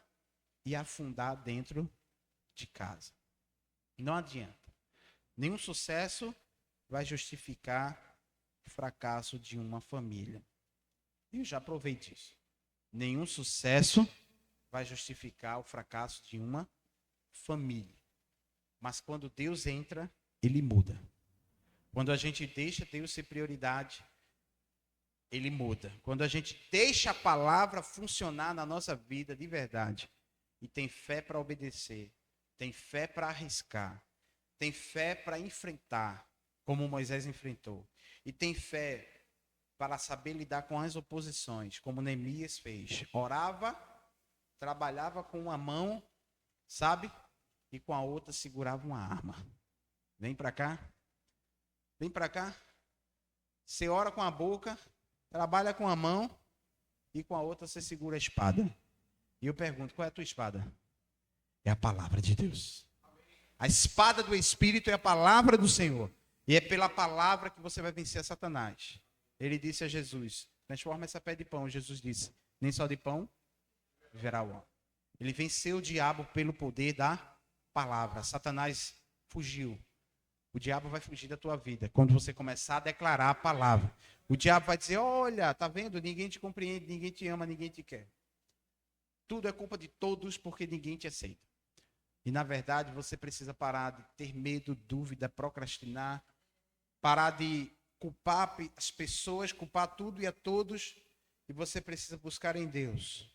e afundar dentro de casa. Não adianta. Nenhum sucesso vai justificar o fracasso de uma família. Eu já provei disso. Nenhum sucesso vai justificar o fracasso de uma família. Mas quando Deus entra, Ele muda. Quando a gente deixa Deus ser prioridade, Ele muda. Quando a gente deixa a palavra funcionar na nossa vida de verdade, e tem fé para obedecer, tem fé para arriscar, tem fé para enfrentar, como Moisés enfrentou, e tem fé para saber lidar com as oposições, como Neemias fez. Orava trabalhava com uma mão, sabe? E com a outra segurava uma arma. Vem para cá. Vem para cá. Você ora com a boca, trabalha com a mão e com a outra você segura a espada. E eu pergunto, qual é a tua espada? É a palavra de Deus. A espada do Espírito é a palavra do Senhor. E é pela palavra que você vai vencer a Satanás. Ele disse a Jesus, transforma essa pedra de pão. Jesus disse, nem só de pão viverá o homem. Ele venceu o diabo pelo poder da palavra. Satanás fugiu. O diabo vai fugir da tua vida quando você começar a declarar a palavra. O diabo vai dizer, olha, tá vendo? Ninguém te compreende, ninguém te ama, ninguém te quer. Tudo é culpa de todos porque ninguém te aceita. E na verdade você precisa parar de ter medo, dúvida, procrastinar. Parar de culpar as pessoas, culpar tudo e a todos. E você precisa buscar em Deus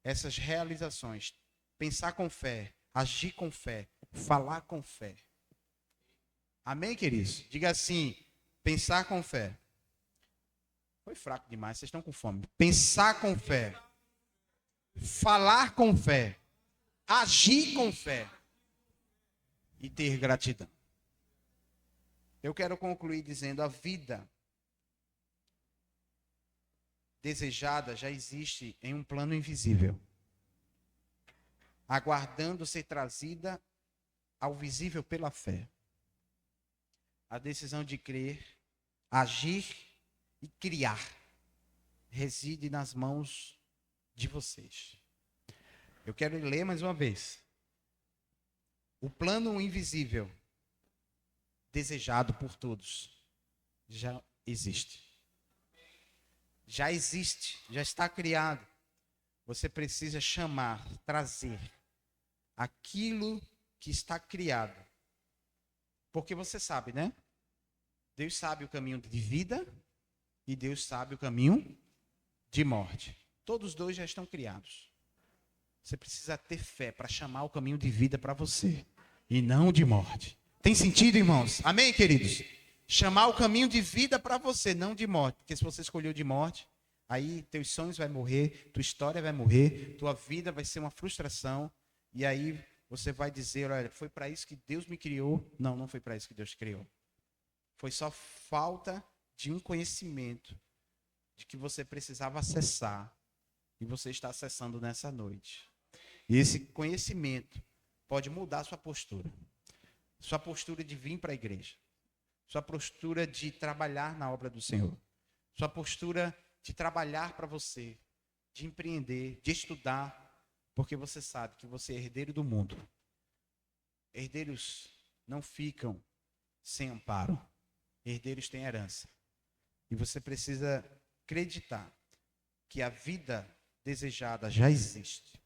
essas realizações. Pensar com fé, agir com fé, falar com fé. Amém, queridos? Diga assim, pensar com fé. Foi fraco demais, vocês estão com fome. Pensar com fé. Falar com fé. Agir com fé. E ter gratidão. Eu quero concluir dizendo, a vida desejada já existe em um plano invisível. Aguardando ser trazida ao visível pela fé. A decisão de crer, agir e criar reside nas mãos de vocês. Eu quero ler mais uma vez. O plano invisível, desejado por todos, já existe. Já existe, já está criado. Você precisa chamar, trazer aquilo que está criado. Porque você sabe, né? Deus sabe o caminho de vida e Deus sabe o caminho de morte. Todos os dois já estão criados. Você precisa ter fé para chamar o caminho de vida para você e não de morte. Tem sentido, irmãos? Amém, queridos? Chamar o caminho de vida para você, não de morte. Porque se você escolheu de morte, aí teus sonhos vão morrer, tua história vai morrer, tua vida vai ser uma frustração. E aí você vai dizer, olha, foi para isso que Deus me criou. Não, não foi para isso que Deus criou. Foi só falta de um conhecimento de que você precisava acessar. E você está acessando nessa noite. E esse conhecimento pode mudar a sua postura. Sua postura de vir para a igreja. Sua postura de trabalhar na obra do Senhor. Sua postura de trabalhar para você. De empreender, de estudar. Porque você sabe que você é herdeiro do mundo. Herdeiros não ficam sem amparo. Herdeiros têm herança. E você precisa acreditar que a vida desejada já existe.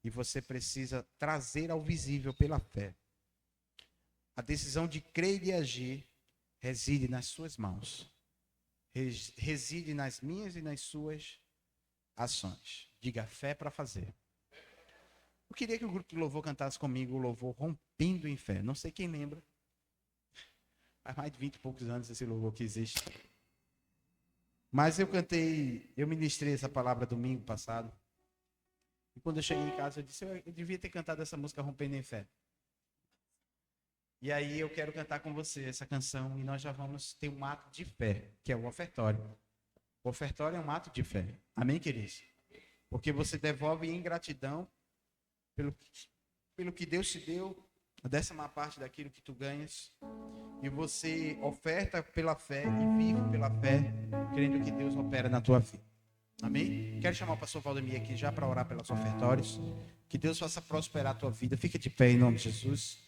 E você precisa trazer ao visível pela fé. A decisão de crer e agir reside nas suas mãos. Reside nas minhas e nas suas ações. Diga fé para fazer. Eu queria que o grupo de louvor cantasse comigo o louvor Rompendo em Fé. Não sei quem lembra. Faz mais de 20 e poucos anos esse louvor que existe. Mas eu ministrei essa palavra domingo passado. E quando eu cheguei em casa, eu disse, eu devia ter cantado essa música Rompendo em Fé. E aí eu quero cantar com você essa canção e nós já vamos ter um ato de fé, que é o ofertório. O ofertório é um ato de fé. Amém, queridos? Porque você devolve em gratidão pelo que Deus te deu, a 10ª parte daquilo que tu ganhas. E você oferta pela fé e vive pela fé, crendo que Deus opera na tua vida. Amém? Quero chamar o pastor Valdemir aqui já para orar pelos ofertórios. Que Deus faça prosperar a tua vida. Fica de pé em nome de Jesus.